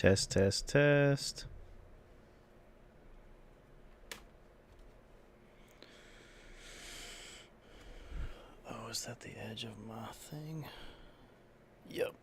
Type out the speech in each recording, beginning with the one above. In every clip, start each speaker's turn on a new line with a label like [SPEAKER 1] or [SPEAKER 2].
[SPEAKER 1] Test, test, test. Oh, is that the edge of my thing? Yep.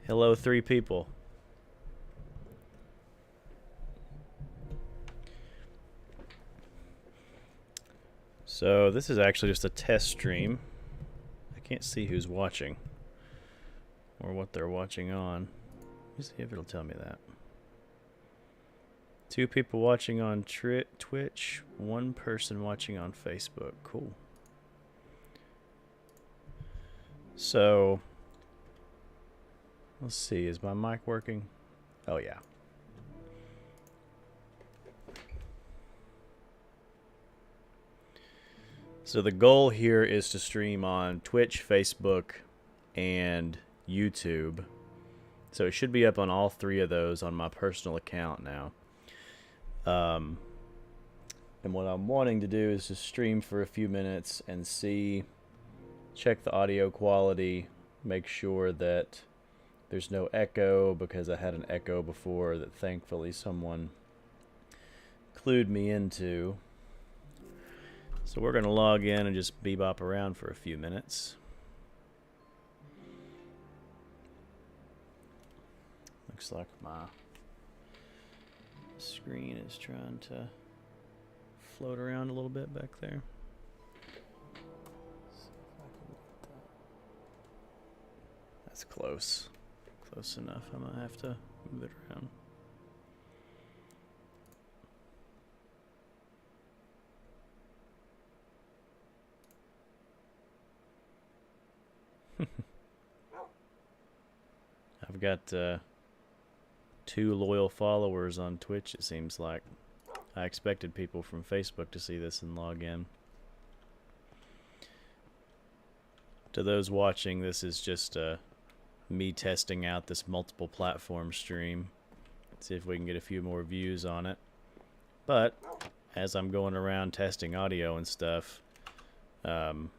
[SPEAKER 1] Hello, 3 people. So this is actually just a test stream. I Can't see who's watching or what they're watching on. Let me see if it'll tell me that. 2 people watching on Twitch, 1 person watching on Facebook. Cool. So, let's see. Is my mic working? Oh, yeah. So the goal here is to stream on Twitch, Facebook, and YouTube. So it should be up on all 3 of those on my personal account now. And what I'm wanting to do is just stream for a few minutes and check the audio quality, make sure that there's no echo, because I had an echo before that thankfully someone clued me into. So we're going to log in and just bebop around for a few minutes. Looks like my screen is trying to float around a little bit back there. That's close. Close enough. I'm going to have to move it around. I've got 2 loyal followers on Twitch, it seems like. I expected people from Facebook to see this and log in. To those watching, this is just me testing out this multiple platform stream. See if we can get a few more views on it. But as I'm going around testing audio and stuff, you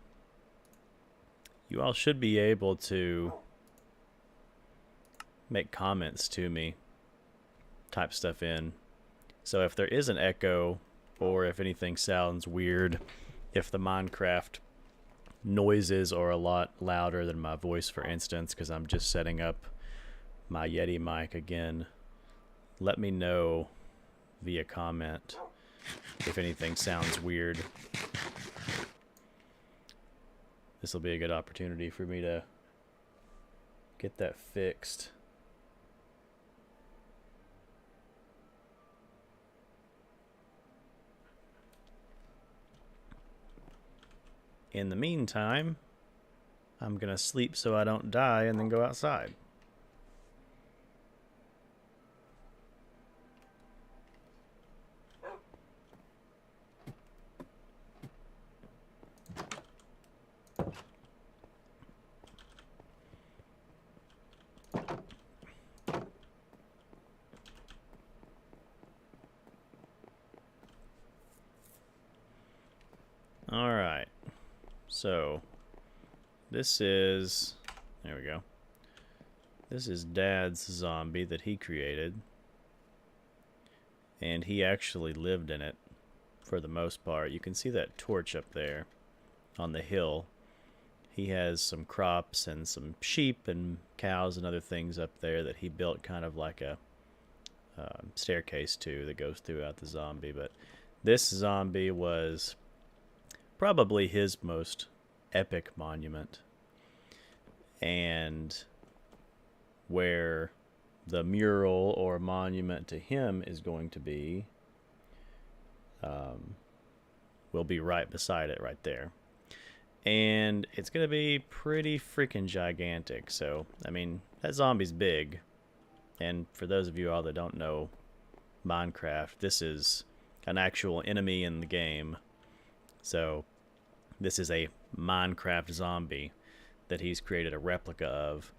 [SPEAKER 1] all should be able to make comments to me, type stuff in. So if there is an echo, or if anything sounds weird, if the Minecraft noises are a lot louder than my voice, for instance, because I'm just setting up my Yeti mic again, let me know via comment if anything sounds weird. This will be a good opportunity for me to get that fixed. In the meantime, I'm going to sleep so I don't die and then go outside. All right. So, this is, there we go. This is Dad's zombie that he created. And he actually lived in it for the most part. You can see that torch up there on the hill. He has some crops and some sheep and cows and other things up there that he built kind of like a staircase to that goes throughout the zombie. But this zombie was probably his most epic monument, and where the mural or monument to him is going to be will be right beside it right there, and it's going to be pretty freaking gigantic. So I mean, that zombie's big, and for those of you all that don't know Minecraft, this is an actual enemy in the game. So this is a Minecraft zombie that he's created a replica of.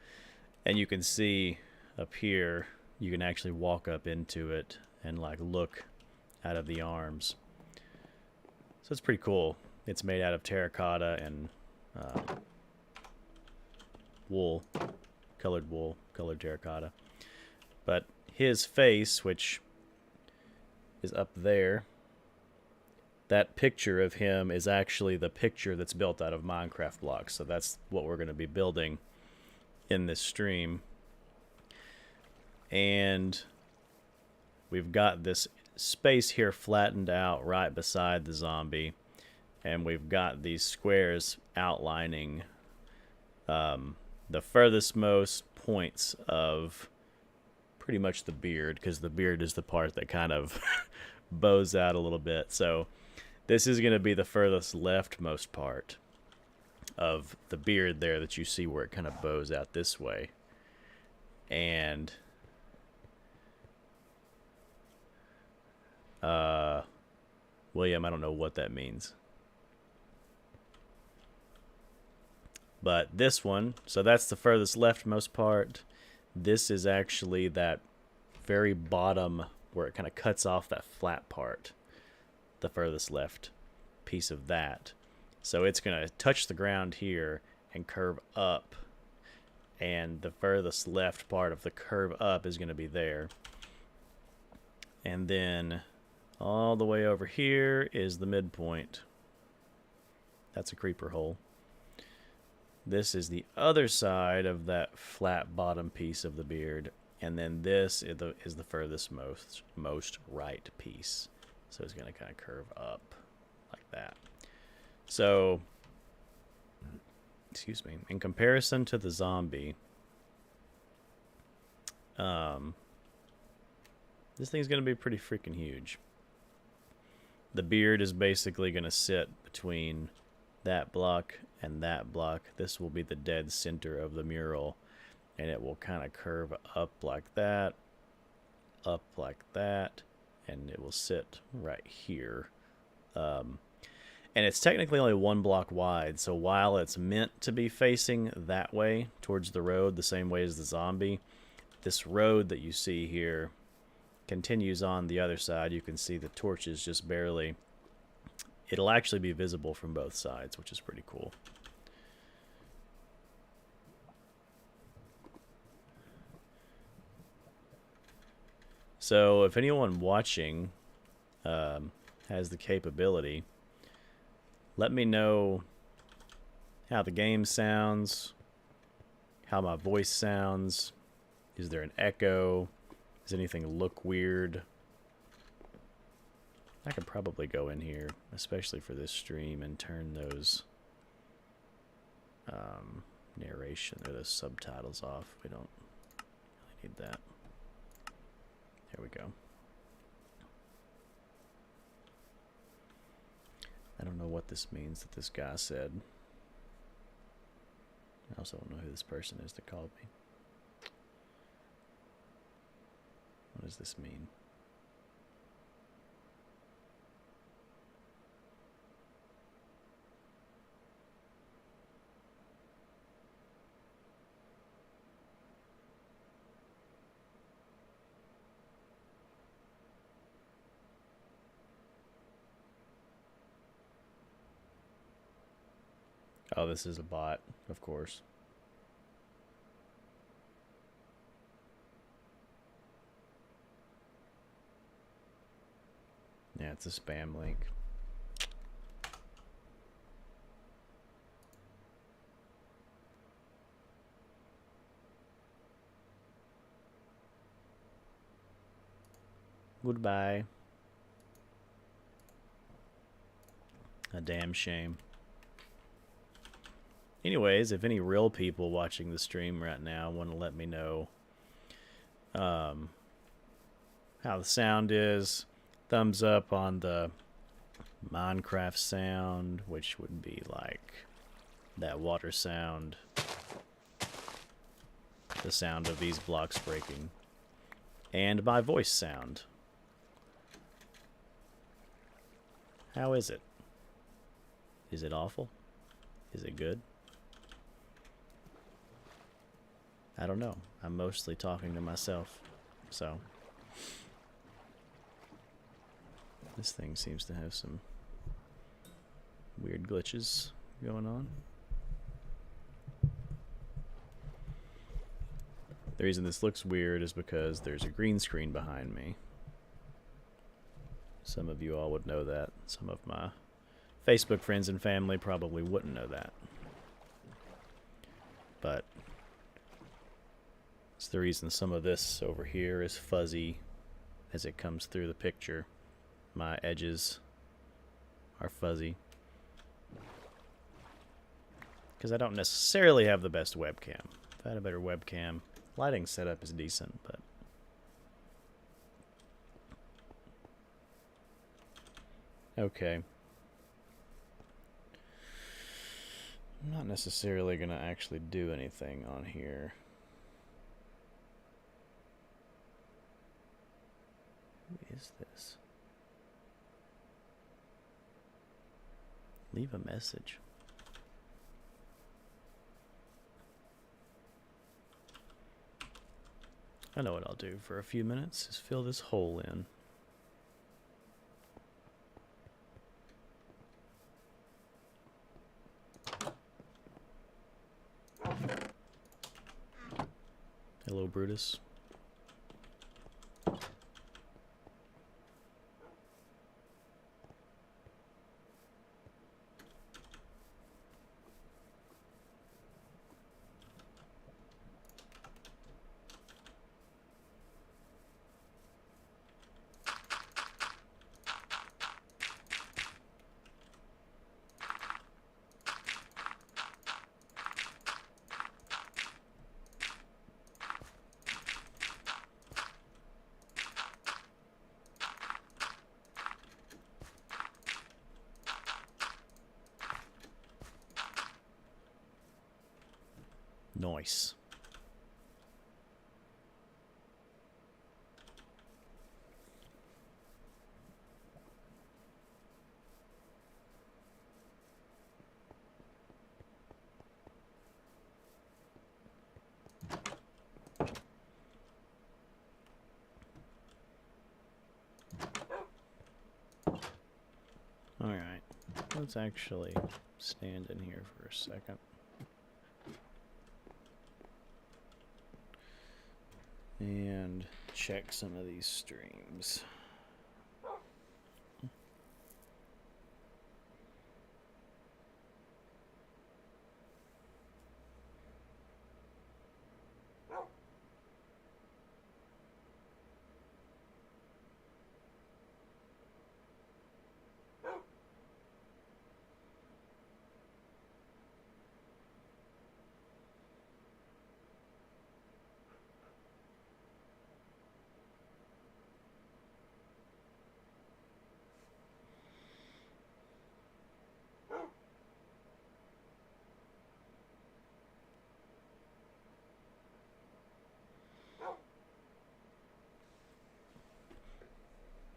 [SPEAKER 1] And you can see up here, you can actually walk up into it and like look out of the arms. So it's pretty cool. It's made out of terracotta and wool, colored terracotta. But his face, which is up there, that picture of him is actually the picture that's built out of Minecraft blocks. So that's what we're going to be building in this stream. And we've got this space here flattened out right beside the zombie. And we've got these squares outlining The furthest most points of pretty much the beard, because the beard is the part that kind of bows out a little bit. So this is going to be the furthest leftmost part of the beard there that you see where it kind of bows out this way. And William, I don't know what that means. But this one, so that's the furthest leftmost part. This is actually that very bottom where it kind of cuts off that flat part. The furthest left piece of that. So it's going to touch the ground here and curve up. And the furthest left part of the curve up is going to be there. And then all the way over here is the midpoint. That's a creeper hole. This is the other side of that flat bottom piece of the beard. And then this is the furthest most right piece. So it's going to kind of curve up like that. So, excuse me, in comparison to the zombie, this thing's going to be pretty freaking huge. The beard is basically going to sit between that block and that block. This will be the dead center of the mural, and it will kind of curve up like that, and it will sit right here. And it's technically only 1 block wide, so while it's meant to be facing that way towards the road, the same way as the zombie, this road that you see here continues on the other side. You can see the torches just barely. It'll actually be visible from both sides, which is pretty cool. So if anyone watching has the capability, let me know how the game sounds, how my voice sounds. Is there an echo? Does anything look weird? I could probably go in here, especially for this stream, and turn those narration or those subtitles off. We don't really need that. There we go. I don't know what this means that this guy said. I also don't know who this person is that called me. What does this mean? Oh, this is a bot, of course. Yeah, it's a spam link. Goodbye. A damn shame. Anyways, if any real people watching the stream right now want to let me know how the sound is, thumbs up on the Minecraft sound, which would be like that water sound, the sound of these blocks breaking, and my voice sound. How is it? Is it awful? Is it good? I don't know. I'm mostly talking to myself, so this thing seems to have some weird glitches going on. The reason this looks weird is because there's a green screen behind me. Some of you all would know that. Some of my Facebook friends and family probably wouldn't know that. But it's the reason some of this over here is fuzzy as it comes through the picture. My edges are fuzzy. because I don't necessarily have the best webcam. If I had a better webcam, lighting setup is decent, but okay. I'm not necessarily going to actually do anything on here. Who is this? Leave a message. I know what I'll do for a few minutes is fill this hole in. Hello, Brutus. Nice. Alright, let's actually stand in here for a second. And check some of these streams.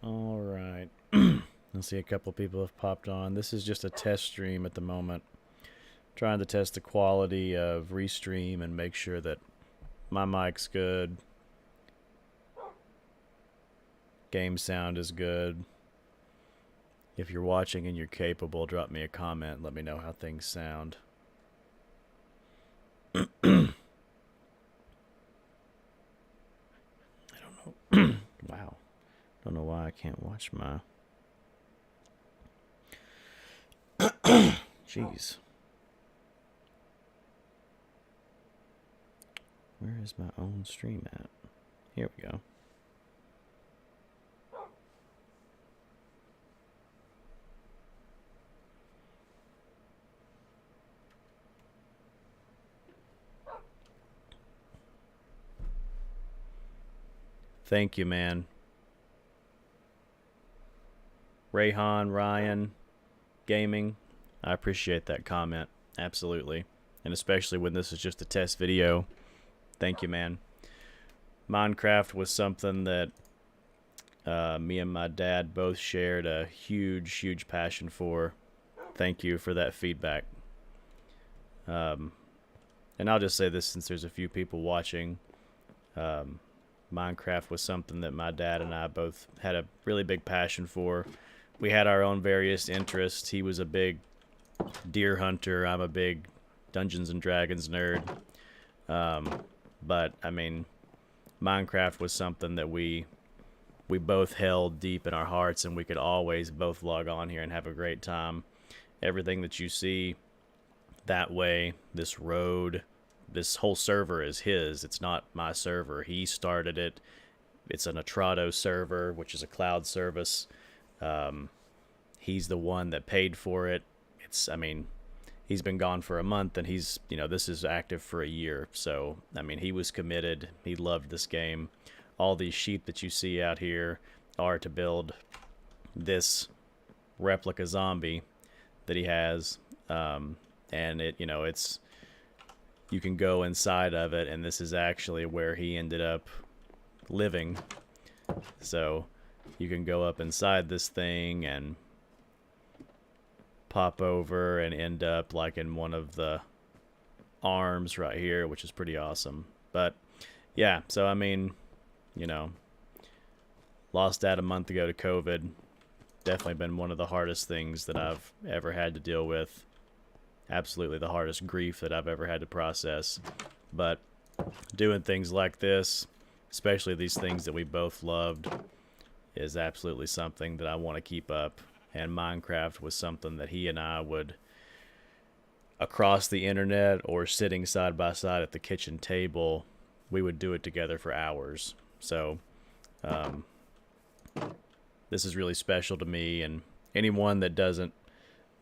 [SPEAKER 1] Alright. I see a couple people have popped on. This is just a test stream at the moment. Trying to test the quality of Restream and make sure that my mic's good. Game sound is good. If you're watching and you're capable, drop me a comment. Let me know how things sound. I don't know. Wow. Don't know why I can't watch my... Jeez. Where is my own stream at? Here we go. Thank you, man. Rayhan, Ryan, Gaming. I appreciate that comment. Absolutely. And especially when this is just a test video. Thank you, man. Minecraft was something that me and my dad both shared a huge, huge passion for. Thank you for that feedback. And I'll just say this since there's a few people watching. Minecraft was something that my dad and I both had a really big passion for. We had our own various interests. He was a big deer hunter. I'm a big Dungeons and Dragons nerd. But, I mean, Minecraft was something that we both held deep in our hearts, and we could always both log on here and have a great time. Everything that you see that way, this road, this whole server is his. It's not my server. He started it. It's an Atrado server, which is a cloud service. He's the one that paid for it. I mean, he's been gone for a month, and he's, this is active for a year. So, I mean, he was committed. He loved this game. All these sheep that you see out here are to build this replica zombie that he has. And it's, you can go inside of it, and this is actually where he ended up living. So you can go up inside this thing and pop over and end up like in one of the arms right here, which is pretty awesome. But yeah, so I mean, lost dad a month ago to COVID. Definitely been one of the hardest things that I've ever had to deal with. Absolutely the hardest grief that I've ever had to process. But doing things like this, especially these things that we both loved, is absolutely something that I want to keep up. And Minecraft was something that he and I would, across the internet or sitting side by side at the kitchen table, we would do it together for hours. So this is really special to me. And anyone that doesn't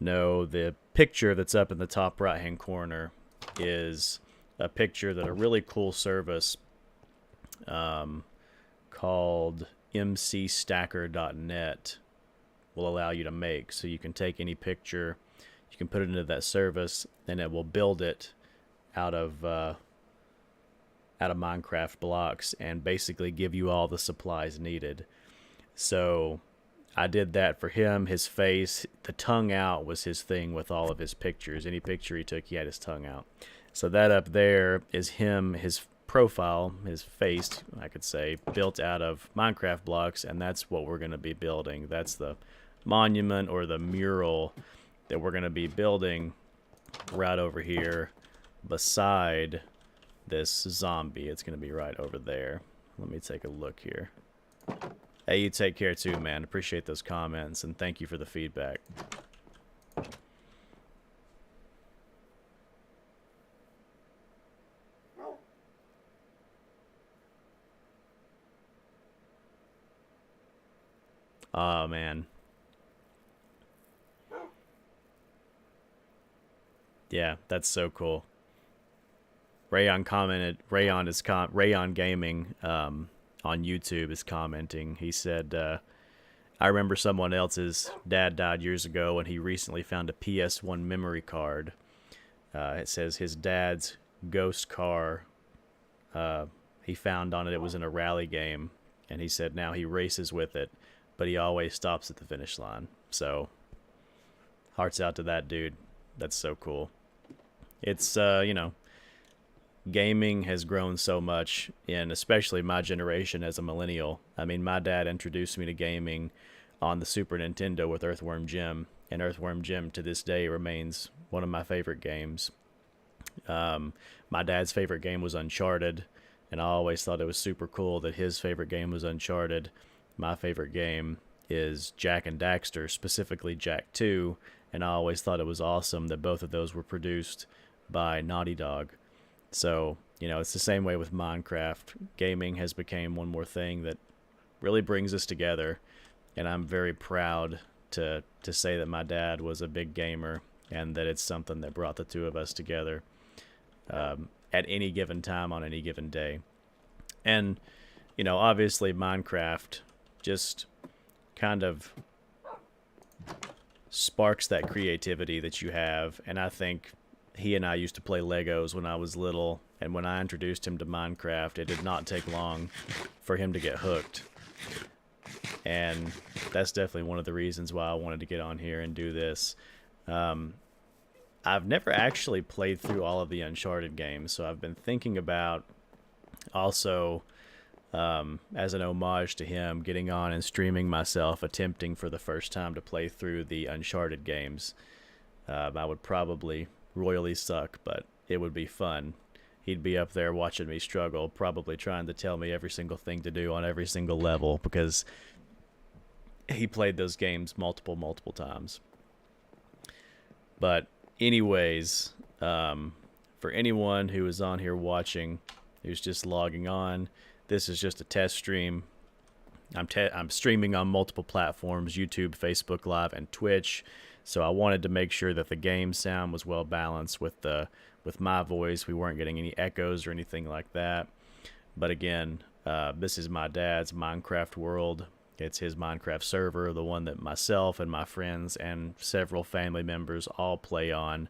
[SPEAKER 1] know, the picture that's up in the top right hand corner is a picture that a really cool service called mcstacker.net will allow you to make. So you can take any picture, you can put it into that service, and it will build it out of Minecraft blocks and basically give you all the supplies needed. So I did that for him. His face, the tongue out was his thing with all of his pictures. Any picture he took, he had his tongue out. So that up there is him, his profile, his face, I could say, built out of Minecraft blocks, and that's what we're going to be building. That's the monument or the mural that we're going to be building right over here beside this zombie. It's going to be right over there. Let me take a look here. Hey, you take care too, man. Appreciate those comments, and thank you for the feedback. Oh, man. Yeah, that's so cool. Rayon commented, Rayon Gaming on YouTube is commenting. He said, I remember someone else's dad died years ago, and he recently found a PS1 memory card. It says his dad's ghost car, he found on it. It was in a rally game, and he said now he races with it, but he always stops at the finish line. So, hearts out to that dude. That's so cool. It's, gaming has grown so much in especially my generation as a millennial. I mean, my dad introduced me to gaming on the Super Nintendo with Earthworm Jim, and Earthworm Jim to this day remains one of my favorite games. My dad's favorite game was Uncharted, and I always thought it was super cool that his favorite game was Uncharted. My favorite game is Jak and Daxter, specifically Jak 2, and I always thought it was awesome that both of those were produced by Naughty Dog. So, it's the same way with Minecraft. Gaming has become one more thing that really brings us together, and I'm very proud to say that my dad was a big gamer and that it's something that brought the two of us together at any given time on any given day. And, obviously Minecraft just kind of sparks that creativity that you have, and I think he and I used to play Legos when I was little, and when I introduced him to Minecraft, it did not take long for him to get hooked. And that's definitely one of the reasons why I wanted to get on here and do this. I've never actually played through all of the Uncharted games, so I've been thinking about also, as an homage to him, getting on and streaming myself, attempting for the first time to play through the Uncharted games. I would probably royally suck, but it would be fun. He'd be up there watching me struggle, probably trying to tell me every single thing to do on every single level, because he played those games multiple times. But anyways, for anyone who is on here watching, who's just logging on, this is just a test stream. I'm streaming on multiple platforms: YouTube, Facebook Live, and Twitch. So I wanted to make sure that the game sound was well balanced with my voice. We weren't getting any echoes or anything like that. But again, this is my dad's Minecraft world. It's his Minecraft server, the one that myself and my friends and several family members all play on.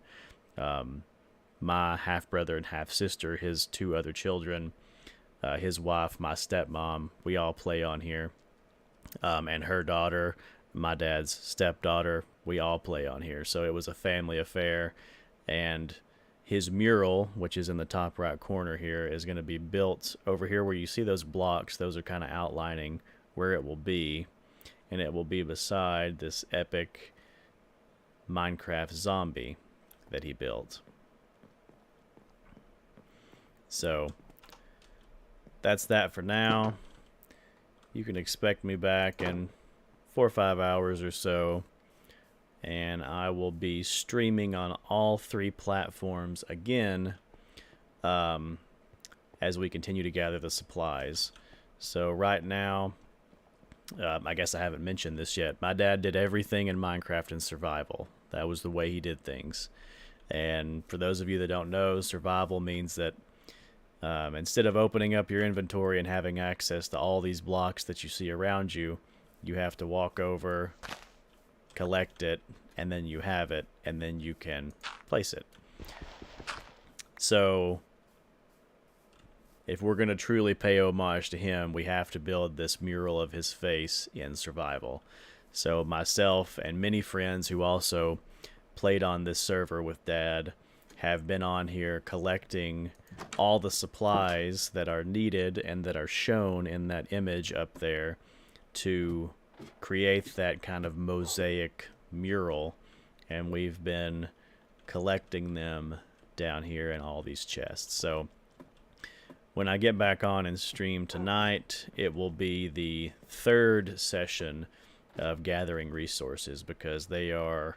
[SPEAKER 1] My half-brother and half-sister, his two other children, his wife, my stepmom, we all play on here. And her daughter, my dad's stepdaughter, we all play on here. So it was a family affair. And his mural, which is in the top right corner here, is going to be built over here where you see those blocks. Those are kind of outlining where it will be. And it will be beside this epic Minecraft zombie that he built. So that's that for now. You can expect me back in 4 or 5 hours or so, and I will be streaming on all 3 platforms again as we continue to gather the supplies. So right now, I guess I haven't mentioned this yet. My dad did everything in Minecraft in survival. That was the way he did things. And for those of you that don't know, survival means that instead of opening up your inventory and having access to all these blocks that you see around you, you have to walk over, collect it, and then you have it, and then you can place it. So if we're going to truly pay homage to him, we have to build this mural of his face in survival. So myself and many friends who also played on this server with Dad have been on here collecting all the supplies that are needed and that are shown in that image up there to create that kind of mosaic mural. And we've been collecting them down here in all these chests. So when I get back on and stream tonight, it will be the 3rd session of gathering resources, because they are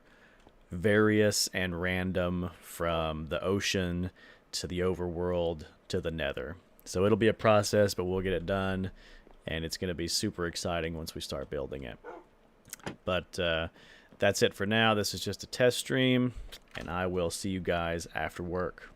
[SPEAKER 1] various and random, from the ocean to the overworld to the nether. So it'll be a process, but we'll get it done, and it's going to be super exciting once we start building it. But that's it for now. This is just a test stream, and I will see you guys after work.